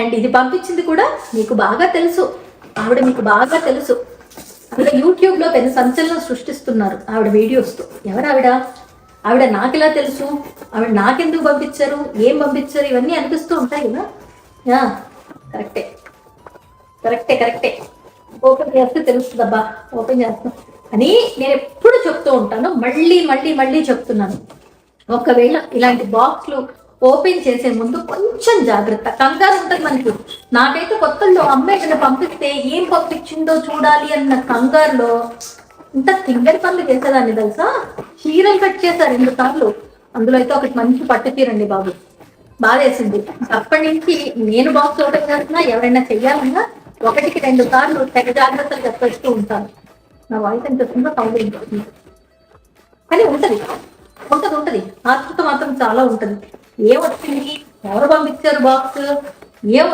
And ఇది పంపించింది కూడా మీకు బాగా తెలుసు, ఆవిడ మీకు బాగా తెలుసు. ఆవిడ యూట్యూబ్లో పెద్ద సంచలనం సృష్టిస్తున్నారు ఆవిడ వీడియోస్తో. ఎవరు ఆవిడ? ఆవిడ నాకెలా తెలుసు, ఆవిడ నాకెందుకు పంపించారు, ఏం పంపించారు, ఇవన్నీ అనిపిస్తూ ఉంటాయి కదా. కరెక్టే కరెక్టే కరెక్టే. ఓపెన్ చేస్తే తెలుస్తుందబ్బా, ఓపెన్ చేస్తాం అని నేను ఎప్పుడు చెప్తూ ఉంటాను. మళ్ళీ మళ్ళీ మళ్ళీ చెప్తున్నాను, ఒకవేళ ఇలాంటి బాక్స్లు ఓపెన్ చేసే ముందు కొంచెం జాగ్రత్త, కంగారు ఉంటుంది మనకి. నాకైతే కొత్తల్లో అమ్మాయి ఏదైనా పంపిస్తే ఏం పంపించిందో చూడాలి అన్న కంగారులో ఇంత తింగరి పనులు చేసేదాన్ని తెలుసా. చీరలు కట్ చేశారు 2 సార్లు, అందులో అయితే ఒకటి మంచి పట్టు చీరండి బాబు, బాధేసింది. అప్పటి నుంచి నేను బాక్స్ ఓపెన్ చేస్తున్నా, ఎవరైనా చెయ్యాలన్నా 1కి 2 సార్లు తెగ జాగ్రత్తలు చెప్పేస్తూ ఉంటాను. నా వాయిస్ ఎంత వస్తుందో సౌండ్ ఉంటుంది, కానీ ఉంటది ఉంటది ఉంటది ఆతృత మాత్రం చాలా ఉంటది. ఏమొచ్చింది, ఎవరు పంపించారు బాక్స్, ఏం